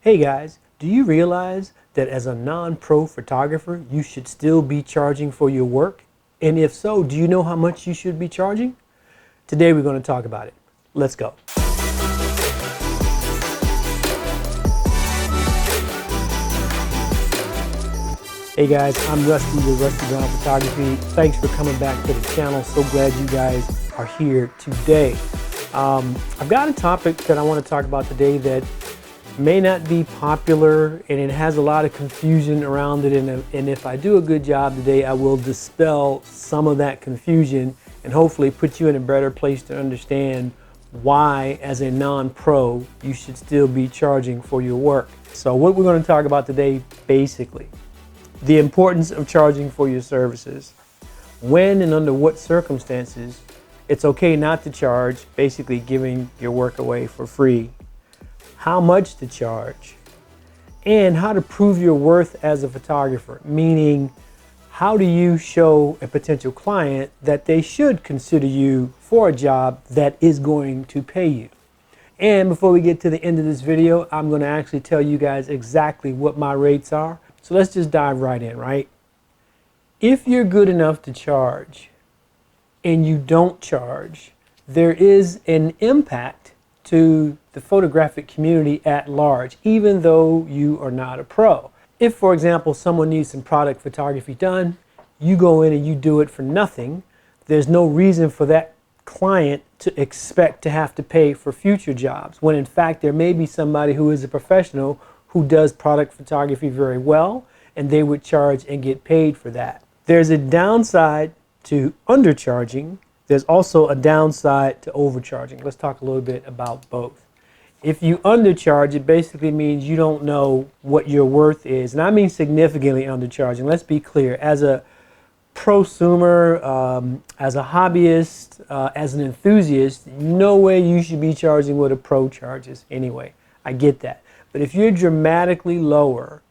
Hey guys, do you realize that as a non-pro photographer, you should still be charging for your work? And if so, do you know how much you should be charging? Today we're going to talk about it. Let's go. Hey guys, I'm Rusty with Rusty Brown Photography. Thanks for coming back to the channel. So glad you guys are here today. I've got a topic that I want to talk about today that may not be popular, and it has a lot of confusion around it, and if I do a good job today, I will dispel some of that confusion and hopefully put you in a better place to understand why, as a non-pro, you should still be charging for your work. So what we're going to talk about today, basically, the importance of charging for your services, when and under what circumstances it's okay not to charge, basically giving your work away for free, how much to charge, and how to prove your worth as a photographer, meaning how do you show a potential client that they should consider you for a job that is going to pay you. And before we get to the end of this video, I'm going to actually tell you guys exactly what my rates are. So let's just dive right in, right? If you're good enough to charge and you don't charge, there is an impact to the photographic community at large, even though you are not a pro. If, for example, someone needs some product photography done, you go in and you do it for nothing, there's no reason for that client to expect to have to pay for future jobs, when in fact there may be somebody who is a professional who does product photography very well, and they would charge and get paid for that. There's a downside to undercharging. There's also a downside to overcharging. Let's talk a little bit about both. If you undercharge, it basically means you don't know what your worth is. And I mean significantly undercharging. Let's be clear. As a prosumer, as a hobbyist, as an enthusiast, no way you should be charging what a pro charges anyway. I get that. But if you're dramatically lower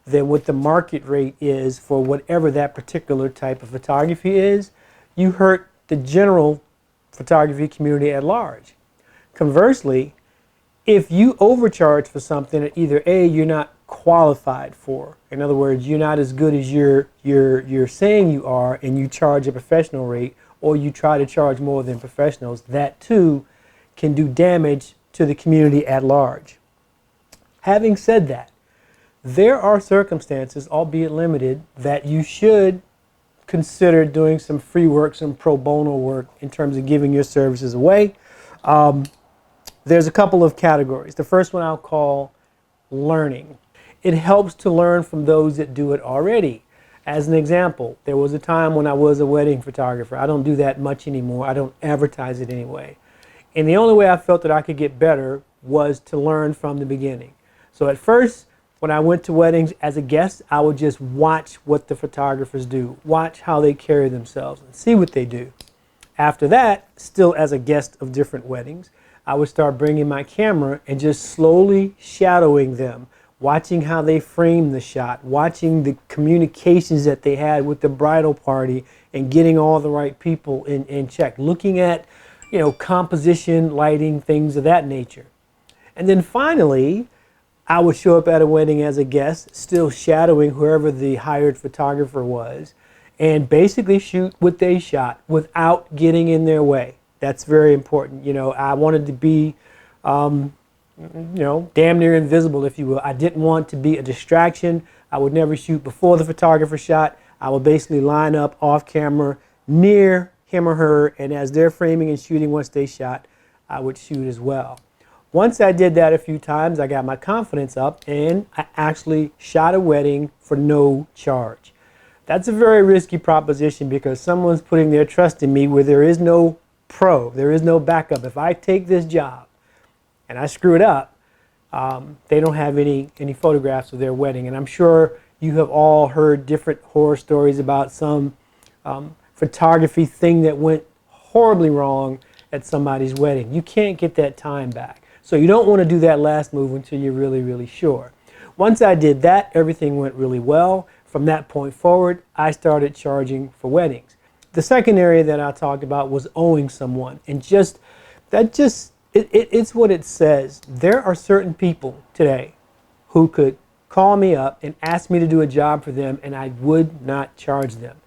than what the market rate is for whatever that particular type of photography is, you hurt the general photography community at large. Conversely, if you overcharge for something that either A, you're not qualified for, in other words, you're not as good as you're saying you are, and you charge a professional rate, or you try to charge more than professionals, that too can do damage to the community at large. Having said that, there are circumstances, albeit limited, that you should consider doing some free work, some pro bono work in terms of giving your services away. There's a couple of categories. The first one I'll call learning. It helps to learn from those that do it already. As an example, there was a time when I was a wedding photographer. I don't do that much anymore. I don't advertise it anyway. And the only way I felt that I could get better was to learn from the beginning. So at first, when I went to weddings as a guest, I would just watch what the photographers do, watch how they carry themselves, and see what they do. After that, still as a guest of different weddings, I would start bringing my camera and just slowly shadowing them, watching how they framed the shot, watching the communications that they had with the bridal party, and getting all the right people in check, looking at, composition, lighting, things of that nature. And then finally, I would show up at a wedding as a guest, still shadowing whoever the hired photographer was, and basically shoot what they shot without getting in their way. That's very important. I wanted to be, damn near invisible, if you will. I didn't want to be a distraction. I would never shoot before the photographer shot. I would basically line up off camera near him or her, and as they're framing and shooting once they shot, I would shoot as well. Once I did that a few times, I got my confidence up, and I actually shot a wedding for no charge. That's a very risky proposition because someone's putting their trust in me where there is no pro, there is no backup. If I take this job and I screw it up, they don't have any photographs of their wedding. And I'm sure you have all heard different horror stories about some photography thing that went horribly wrong at somebody's wedding. You can't get that time back. So you don't want to do that last move until you're really, really sure. Once I did that, everything went really well. From that point forward, I started charging for weddings. The second area that I talked about was owing someone. And it's what it says. There are certain people today who could call me up and ask me to do a job for them, and I would not charge them.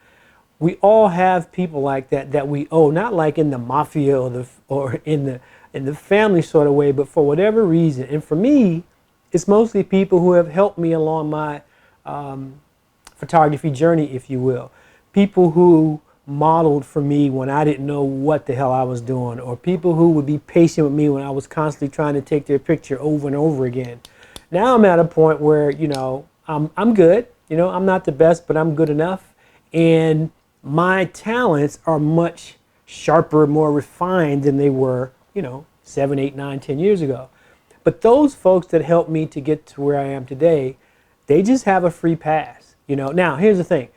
We all have people like that that we owe, not like in the mafia or in the family sort of way, but for whatever reason. And for me, it's mostly people who have helped me along my photography journey, if you will. People who modeled for me when I didn't know what the hell I was doing, or people who would be patient with me when I was constantly trying to take their picture over and over again. Now I'm at a point where, you know, I'm good. You know, I'm not the best, but I'm good enough. And my talents are much sharper, more refined than they were, you know, 7, 8, 9, 10 years ago. But those folks that helped me to get to where I am today, they just have a free pass. You know, now here's the thing.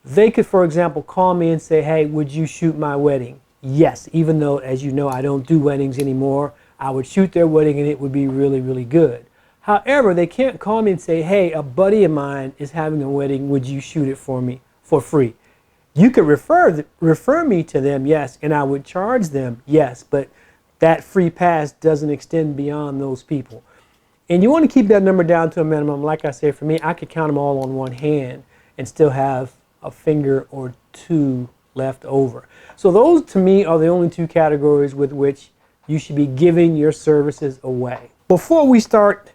They could, for example, call me and say, hey, would you shoot my wedding? Yes, even though, as you know, I don't do weddings anymore, I would shoot their wedding and it would be really, really good. However, they can't call me and say, hey, a buddy of mine is having a wedding, would you shoot it for me for free? You could refer me to them, yes, and I would charge them, yes, but that free pass doesn't extend beyond those people. And you want to keep that number down to a minimum. Like I say, for me, I could count them all on one hand and still have a finger or two left over. So those, to me, are the only two categories with which you should be giving your services away. Before we start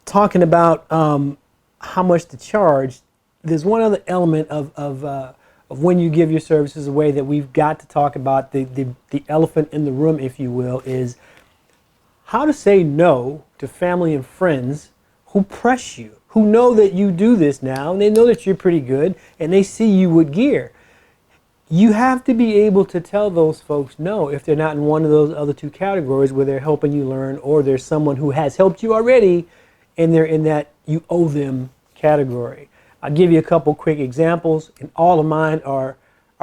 talking about how much to charge, there's one other element of when you give your services away that we've got to talk about, the elephant in the room, if you will, is how to say no to family and friends who press you, who know that you do this now, and they know that you're pretty good, and they see you with gear. You have to be able to tell those folks no if they're not in one of those other two categories where they're helping you learn, or there's someone who has helped you already and they're in that you owe them category. I'll give you a couple quick examples, and all of mine are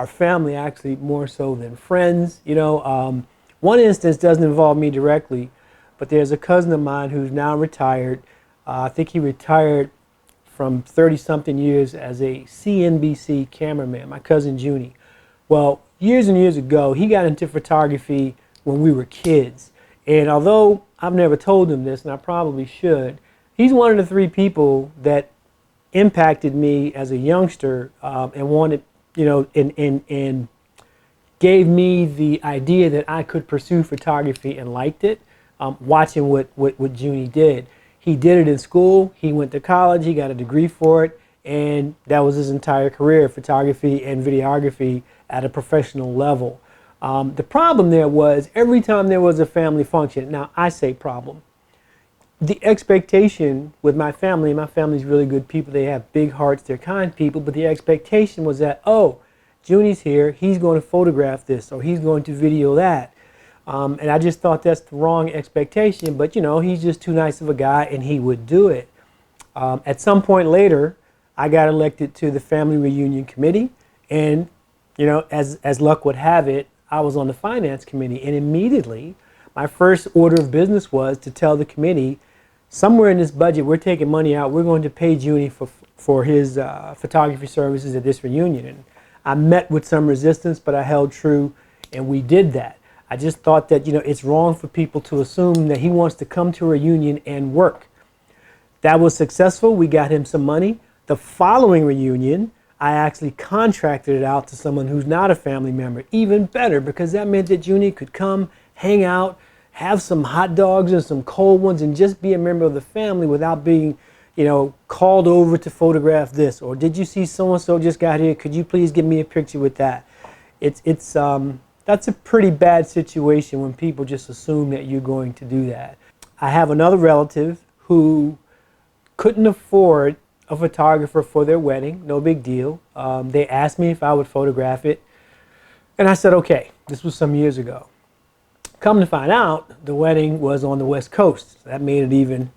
family, actually, more so than friends. You know, one instance doesn't involve me directly, but there's a cousin of mine who's now retired. I think he retired from 30-something years as a CNBC cameraman, my cousin Junie. Well, years and years ago, he got into photography when we were kids. And although I've never told him this, and I probably should, he's one of the three people that impacted me as a youngster and wanted, you know, and gave me the idea that I could pursue photography and liked it, watching what Junie did. He did it in school, he went to college, he got a degree for it, and that was his entire career, photography and videography at a professional level. The problem there was every time there was a family function, now I say problem, the expectation with my family's really good people, they have big hearts, they're kind people, but the expectation was that, oh, Junie's here, he's going to photograph this, or he's going to video that. And I just thought that's the wrong expectation, but you know, he's just too nice of a guy and he would do it. At some point later, I got elected to the family reunion committee, and you know, as luck would have it, I was on the finance committee, and immediately my first order of business was to tell the committee, somewhere in this budget, we're taking money out, we're going to pay Junie for his photography services at this reunion. And I met with some resistance, but I held true, and we did that. I just thought that, you know, it's wrong for people to assume that he wants to come to a reunion and work. That was successful. We got him some money. The following reunion, I actually contracted it out to someone who's not a family member. Even better, because that meant that Junie could come, hang out, have some hot dogs and some cold ones, and just be a member of the family without being, you know, called over to photograph this. Or did you see so-and-so just got here? Could you please give me a picture with that? That's a pretty bad situation when people just assume that you're going to do that. I have another relative who couldn't afford a photographer for their wedding, no big deal. They asked me if I would photograph it, and I said, okay. This was some years ago. Come to find out, the wedding was on the West Coast. That made it even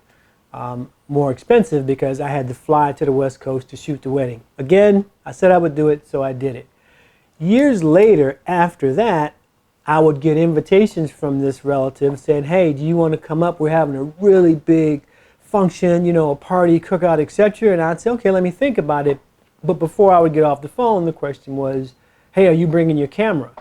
more expensive because I had to fly to the West Coast to shoot the wedding. Again, I said I would do it, so I did it. Years later, after that, I would get invitations from this relative saying, hey, do you want to come up? We're having a really big function, you know, a party, cookout, etc. And I'd say, okay, let me think about it. But before I would get off the phone, the question was, hey, are you bringing your camera?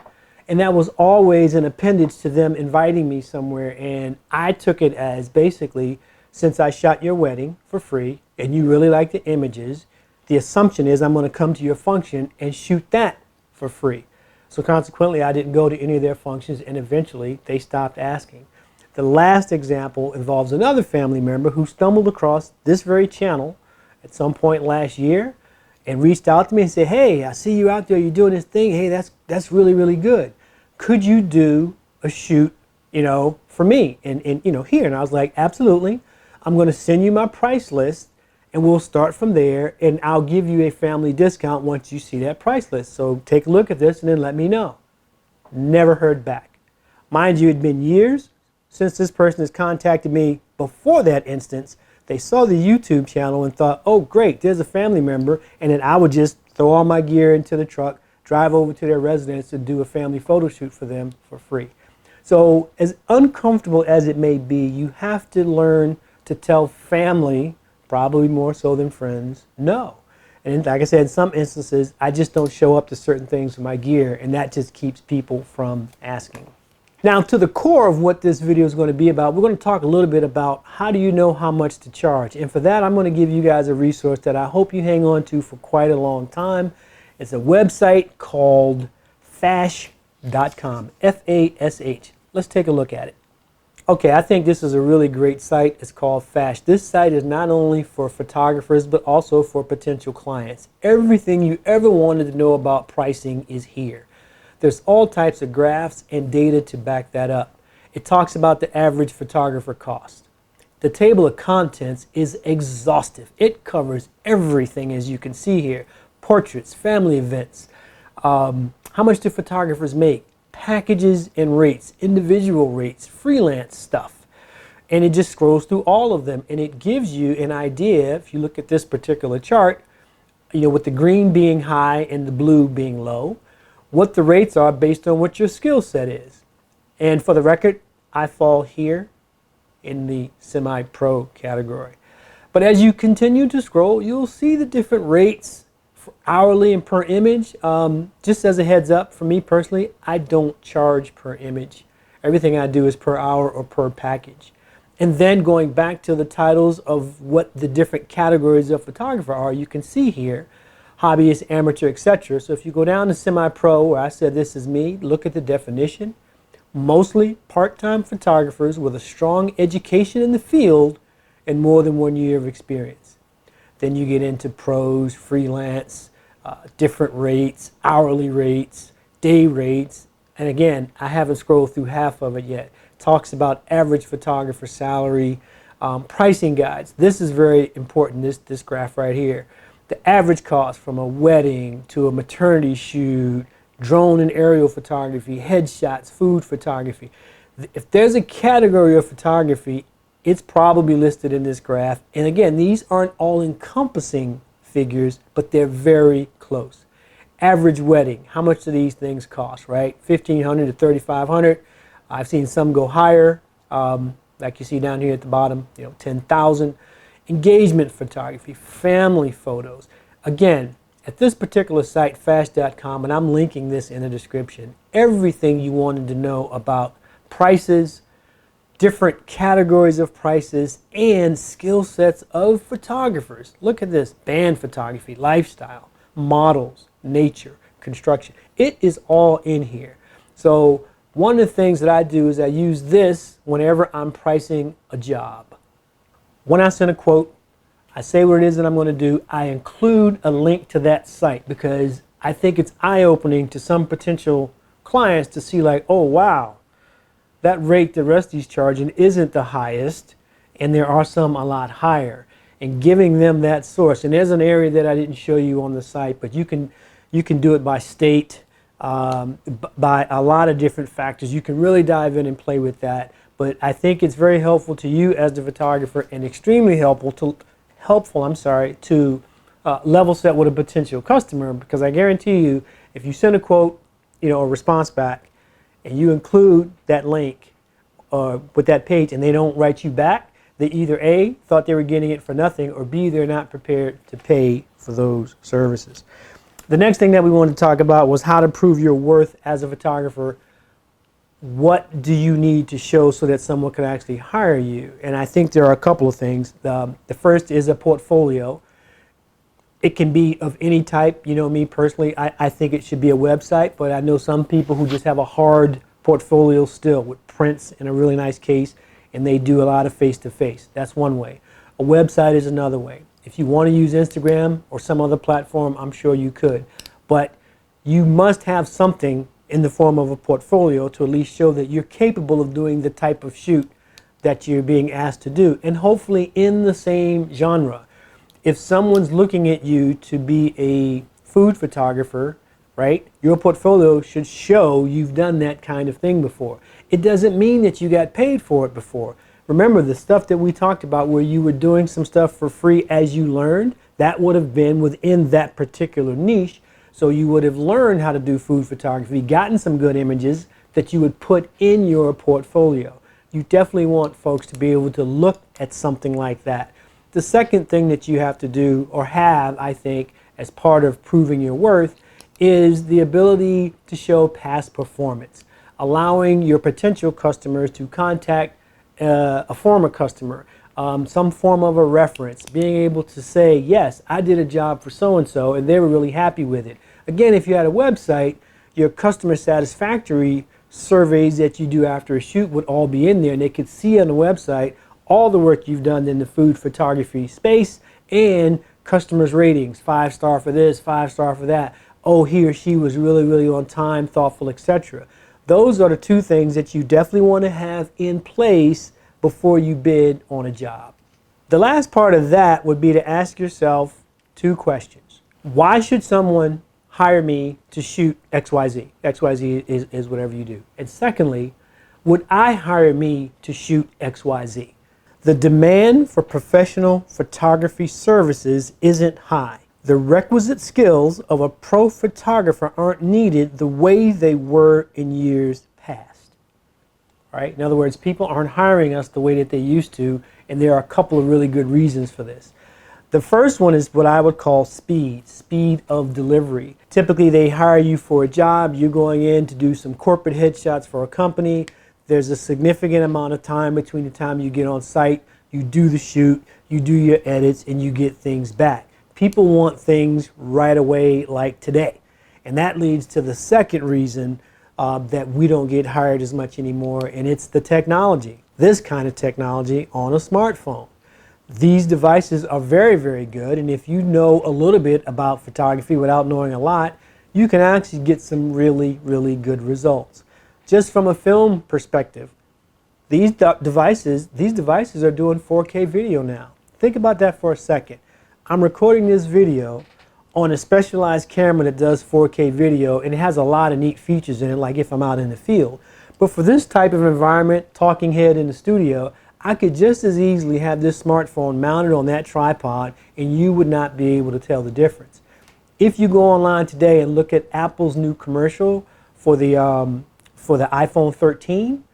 And that was always an appendage to them inviting me somewhere. And I took it as basically since I shot your wedding for free and you really like the images, the assumption is I'm going to come to your function and shoot that for free. So consequently, I didn't go to any of their functions, and eventually they stopped asking. The last example involves another family member who stumbled across this very channel at some point last year and reached out to me and said, hey, I see you out there, you're doing this thing. Hey, that's really, really good. Could you do a shoot, for me and here? And I was like, absolutely. I'm going to send you my price list and we'll start from there, and I'll give you a family discount once you see that price list. So take a look at this and then let me know. Never heard back. Mind you, it had been years since this person has contacted me before that instance. They saw the YouTube channel and thought, oh great, there's a family member, and then I would just throw all my gear into the truck, drive over to their residence to do a family photo shoot for them for free. So as uncomfortable as it may be, you have to learn to tell family, probably more so than friends, no. And like I said, in some instances, I just don't show up to certain things with my gear, and that just keeps people from asking. Now, to the core of what this video is going to be about, we're going to talk a little bit about how do you know how much to charge. And for that, I'm going to give you guys a resource that I hope you hang on to for quite a long time. It's a website called fash.com, F-A-S-H. Let's take a look at it. Okay, I think this is a really great site. It's called Fash. This site is not only for photographers, but also for potential clients. Everything you ever wanted to know about pricing is here. There's all types of graphs and data to back that up. It talks about the average photographer cost. The table of contents is exhaustive. It covers everything, as you can see here. Portraits, family events, how much do photographers make, packages and rates, individual rates, freelance stuff. And it just scrolls through all of them, and it gives you an idea, if you look at this particular chart, with the green being high and the blue being low, what the rates are based on what your skill set is. And for the record, I fall here in the semi-pro category. But as you continue to scroll, you'll see the different rates for hourly and per image. Just as a heads up, for me personally, I don't charge per image. Everything I do is per hour or per package. And then going back to the titles of what the different categories of photographer are, you can see here, hobbyist, amateur, etc. So if you go down to semi-pro, where I said this is me, look at the definition. Mostly part-time photographers with a strong education in the field and more than 1 year of experience. Then you get into pros, freelance, different rates, hourly rates, day rates. And again, I haven't scrolled through half of it yet. It talks about average photographer salary, pricing guides. This is very important, this graph right here. The average cost from a wedding to a maternity shoot, drone and aerial photography, headshots, food photography. If there's a category of photography, it's probably listed in this graph. And again, these aren't all-encompassing figures, but they're very close. Average wedding, how much do these things cost, right? $1,500 to $3,500. I've seen some go higher, like you see down here at the bottom, $10,000. Engagement photography, family photos. Again, at this particular site, fash.com, and I'm linking this in the description, everything you wanted to know about prices, different categories of prices, and skill sets of photographers. Look at this: band photography, lifestyle, models, nature, construction. It is all in here. So one of the things that I do is I use this whenever I'm pricing a job. When I send a quote, I say what it is that I'm going to do. I include a link to that site because I think it's eye-opening to some potential clients to see like, oh wow, that rate the Rusty's charging isn't the highest, and there are some a lot higher. And giving them that source. And there's an area that I didn't show you on the site, but you can do it by state, by a lot of different factors. You can really dive in and play with that. But I think it's very helpful to you as the photographer, and extremely helpful to level set with a potential customer, because I guarantee you, if you send a quote, a response back, and you include that link with that page, and they don't write you back, they either A, thought they were getting it for nothing, or B, they're not prepared to pay for those services. The next thing that we wanted to talk about was how to prove your worth as a photographer what do you need to show so that someone can actually hire you? And I think there are a couple of things. The first is a portfolio. It can be of any type. You know me personally, I think it should be a website, but I know some people who just have a hard portfolio still with prints in a really nice case, and they do a lot of face-to-face. That's one way. A website is another way. If you want to use Instagram or some other platform, I'm sure you could. But you must have something in the form of a portfolio to at least show that you're capable of doing the type of shoot that you're being asked to do, and hopefully in the same genre. If someone's looking at you to be a food photographer, right, your portfolio should show you've done that kind of thing before. It doesn't mean that you got paid for it before. Remember, the stuff that we talked about where you were doing some stuff for free as you learned, that would have been within that particular niche. So you would have learned how to do food photography, gotten some good images that you would put in your portfolio. You definitely want folks to be able to look at something like that. The second thing that you have to do, or have, I think, as part of proving your worth, is the ability to show past performance, allowing your potential customers to contact a former customer, some form of a reference, being able to say, yes, I did a job for so-and-so and they were really happy with it. Again, if you had a website, your customer satisfactory surveys that you do after a shoot would all be in there, and they could see on the website all the work you've done in the food photography space and customers' ratings, 5-star for this, 5-star for that. Oh, he or she was really, really on time, thoughtful, etc. Those are the two things that you definitely want to have in place before you bid on a job. The last part of that would be to ask yourself two questions. Why should someone hire me to shoot XYZ? XYZ is whatever you do. And secondly, would I hire me to shoot XYZ? The demand for professional photography services isn't high. The requisite skills of a pro photographer aren't needed the way they were in years past. Right? In other words, people aren't hiring us the way that they used to, and there are a couple of really good reasons for this. The first one is what I would call speed of delivery. Typically, they hire you for a job, you're going in to do some corporate headshots for a company. There's a significant amount of time between the time you get on site, you do the shoot, you do your edits, and you get things back. People want things right away, like today. And that leads to the second reason that we don't get hired as much anymore, and it's the technology. This kind of technology on a smartphone. These devices are very, very good, and if you know a little bit about photography without knowing a lot, you can actually get some really, really good results. Just from a film perspective, these devices are doing 4K video now. Think about that for a second. I'm recording this video on a specialized camera that does 4K video, and it has a lot of neat features in it, like if I'm out in the field. But for this type of environment, talking head in the studio, I could just as easily have this smartphone mounted on that tripod, and you would not be able to tell the difference. If you go online today and look at Apple's new commercial for the iPhone 13,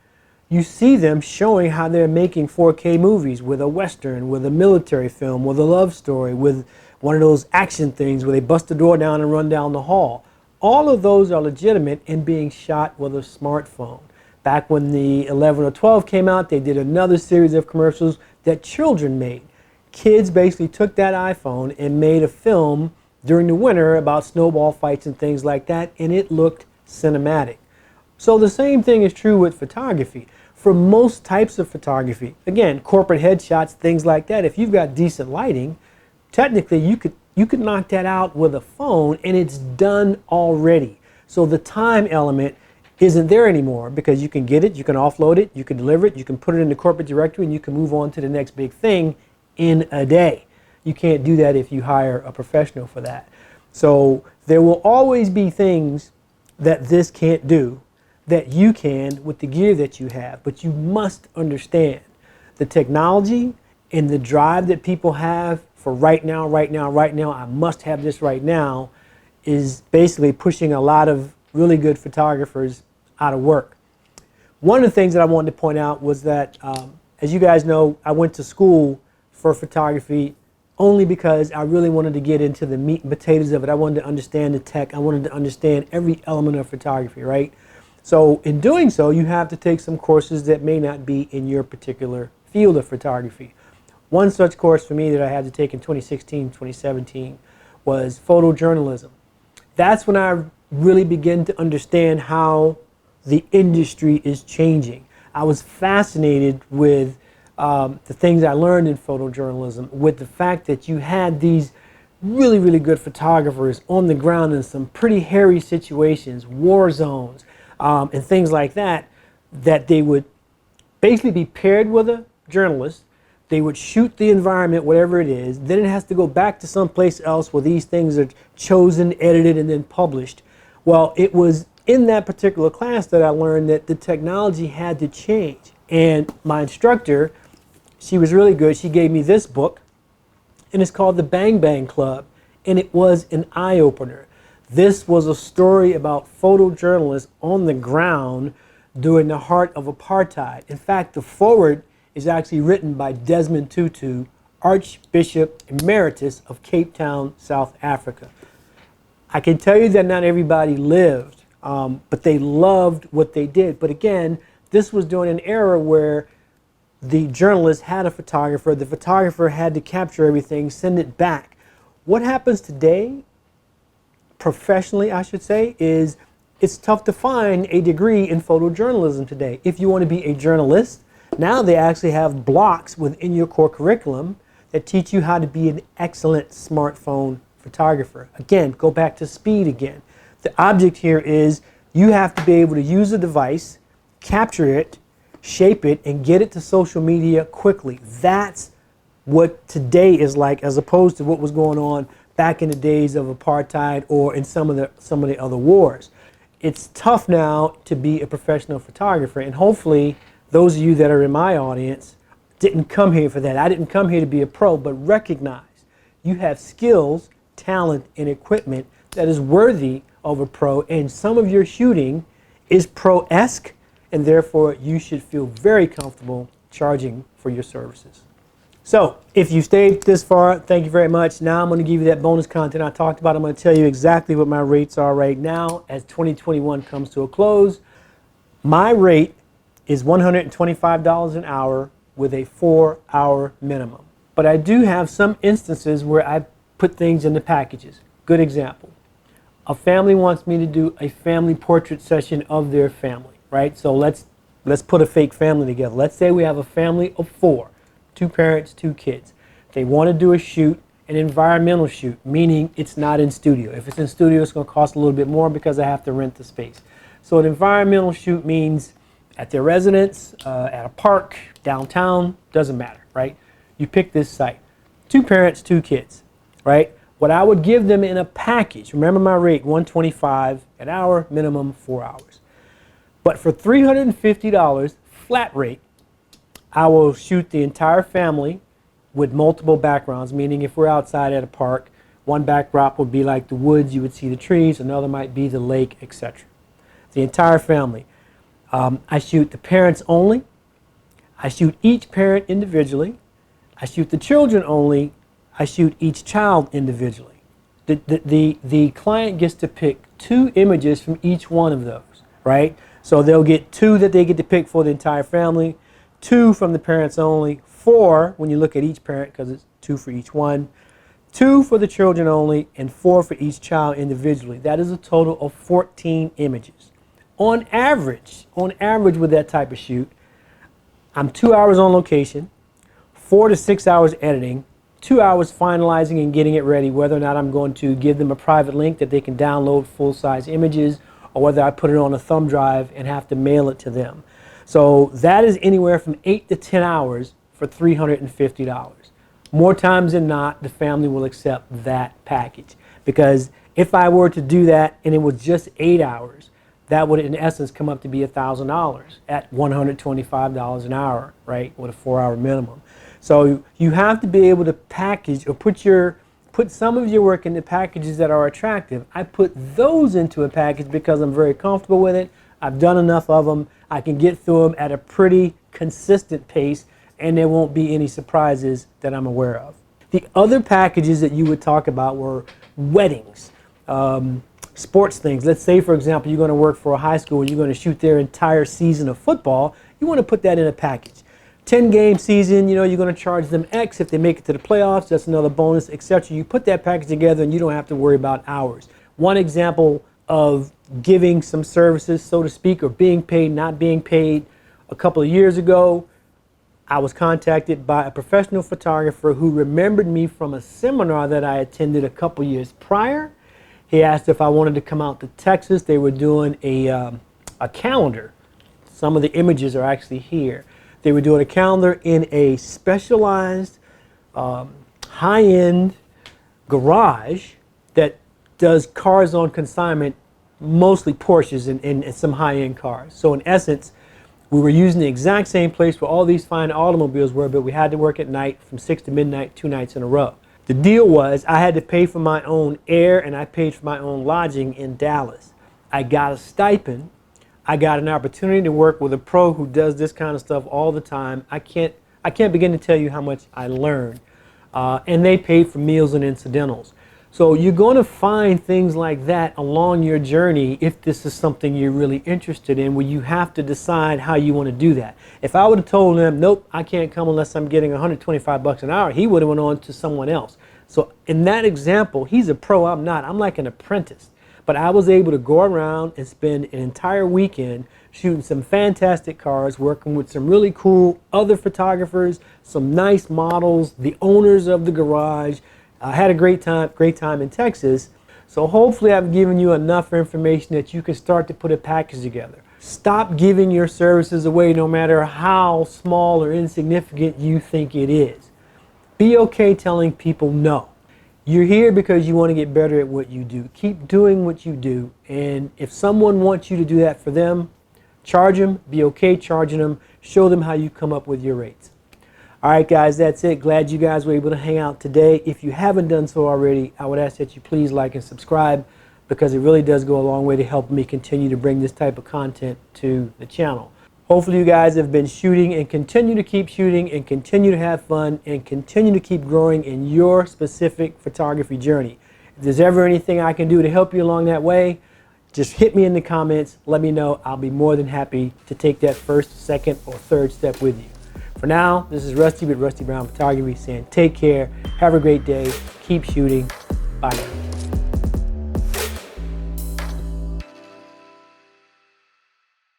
you see them showing how they're making 4K movies with a Western, with a military film, with a love story, with one of those action things where they bust the door down and run down the hall. All of those are legitimate and being shot with a smartphone. Back when the 11 or 12 came out, they did another series of commercials that children made. Kids basically took that iPhone and made a film during the winter about snowball fights and things like that, and it looked cinematic. So the same thing is true with photography. For most types of photography, again, corporate headshots, things like that, if you've got decent lighting, technically you could knock that out with a phone and it's done already. So the time element isn't there anymore because you can get it, you can offload it, you can deliver it, you can put it in the corporate directory, and you can move on to the next big thing in a day. You can't do that if you hire a professional for that. So there will always be things that this can't do that you can with the gear that you have, but you must understand the technology and the drive that people have for right now, I must have this right now, is basically pushing a lot of really good photographers out of work. One of the things that I wanted to point out was that, as you guys know, I went to school for photography only because I really wanted to get into the meat and potatoes of it. I wanted to understand the tech. I wanted to understand every element of photography, right? So in doing so, you have to take some courses that may not be in your particular field of photography. One such course for me that I had to take in 2016, 2017 was photojournalism. That's when I really began to understand how the industry is changing. I was fascinated with the things I learned in photojournalism, with the fact that you had these really, really good photographers on the ground in some pretty hairy situations, war zones, and things like that, that they would basically be paired with a journalist. They would shoot the environment, whatever it is. Then it has to go back to someplace else where these things are chosen, edited, and then published. Well, it was in that particular class that I learned that the technology had to change. And my instructor, she was really good. She gave me this book, and it's called The Bang Bang Club, and it was an eye-opener. This was a story about photojournalists on the ground during the heart of apartheid. In fact, the foreword is actually written by Desmond Tutu, Archbishop Emeritus of Cape Town, South Africa. I can tell you that not everybody lived, but they loved what they did. But again, this was during an era where the journalist had a photographer, the photographer had to capture everything, send it back. What happens today, professionally I should say, is it's tough to find a degree in photojournalism today. If you want to be a journalist, now they actually have blocks within your core curriculum that teach you how to be an excellent smartphone photographer. Again, go back to speed again. The object here is you have to be able to use a device, capture it, shape it, and get it to social media quickly. That's what today is like, as opposed to what was going on back in the days of apartheid or in some of the other wars. It's tough now to be a professional photographer, and hopefully those of you that are in my audience didn't come here for that. I didn't come here to be a pro, but recognize you have skills, talent, and equipment that is worthy of a pro, and some of your shooting is pro-esque, and therefore you should feel very comfortable charging for your services. So if you stayed this far, thank you very much. Now I'm going to give you that bonus content I talked about. I'm going to tell you exactly what my rates are right now as 2021 comes to a close. My rate is $125 an hour with a 4-hour minimum. But I do have some instances where I put things into packages. Good example. A family wants me to do a family portrait session of their family, right? So let's put a fake family together. Let's say we have a family of 4, 2 parents, 2 kids. They want to do a shoot, an environmental shoot, meaning it's not in studio. If it's in studio, it's going to cost a little bit more because I have to rent the space. So an environmental shoot means at their residence, at a park, downtown, doesn't matter, right? You pick this site. 2 parents, 2 kids, right? What I would give them in a package, remember my rate, $125 an hour, minimum 4 hours. But for $350 flat rate, I will shoot the entire family with multiple backgrounds, meaning if we're outside at a park, one backdrop would be like the woods, you would see the trees, another might be the lake, etc. The entire family. I shoot the parents only. I shoot each parent individually. I shoot the children only. I shoot each child individually. The client gets to pick 2 images from each one of those, right? So they'll get 2 that they get to pick for the entire family, 2 from the parents only, 4 when you look at each parent because it's 2 for each one, 2 for the children only, and 4 for each child individually. That is a total of 14 images. On average with that type of shoot, I'm 2 hours on location, 4 to 6 hours editing, 2 hours finalizing and getting it ready, whether or not I'm going to give them a private link that they can download full-size images, or whether I put it on a thumb drive and have to mail it to them. So that is anywhere from 8 to 10 hours for $350. More times than not, the family will accept that package, because if I were to do that and it was just 8 hours, that would in essence come up to be $1,000 at $125 an hour, right, with a 4-hour minimum. So you have to be able to package or put some of your work into packages that are attractive. I put those into a package because I'm very comfortable with it. I've done enough of them. I can get through them at a pretty consistent pace, and there won't be any surprises that I'm aware of. The other packages that you would talk about were weddings, sports things. Let's say, for example, you're going to work for a high school and you're going to shoot their entire season of football. You want to put that in a package. 10-game season, you know, you're going to charge them X if they make it to the playoffs. That's another bonus, etc. You put that package together and you don't have to worry about hours. One example of giving some services, so to speak, or being paid, not being paid. A couple of years ago, I was contacted by a professional photographer who remembered me from a seminar that I attended a couple years prior. He asked if I wanted to come out to Texas. They were doing a calendar. Some of the images are actually here. They were doing a calendar in a specialized high-end garage that does cars on consignment, mostly Porsches and some high-end cars. So in essence, we were using the exact same place where all these fine automobiles were, but we had to work at night from 6 to midnight, 2 nights in a row. The deal was I had to pay for my own air and I paid for my own lodging in Dallas. I got a stipend. I got an opportunity to work with a pro who does this kind of stuff all the time. I can't begin to tell you how much I learned. And they paid for meals and incidentals. So you're going to find things like that along your journey if this is something you're really interested in, where you have to decide how you want to do that. If I would have told him, nope, I can't come unless I'm getting $125 an hour, he would have went on to someone else. So in that example, he's a pro, I'm not. I'm like an apprentice. But I was able to go around and spend an entire weekend shooting some fantastic cars, working with some really cool other photographers, some nice models, the owners of the garage. I had a great time in Texas. So hopefully I've given you enough information that you can start to put a package together. Stop giving your services away no matter how small or insignificant you think it is. Be okay telling people no. You're here because you want to get better at what you do. Keep doing what you do. And if someone wants you to do that for them, charge them. Be okay charging them. Show them how you come up with your rates. All right, guys, that's it. Glad you guys were able to hang out today. If you haven't done so already, I would ask that you please like and subscribe, because it really does go a long way to help me continue to bring this type of content to the channel. Hopefully you guys have been shooting and continue to keep shooting and continue to have fun and continue to keep growing in your specific photography journey. If there's ever anything I can do to help you along that way, just hit me in the comments. Let me know. I'll be more than happy to take that first, second, or third step with you. For now, this is Rusty with Rusty Brown Photography saying take care, have a great day, keep shooting, bye now.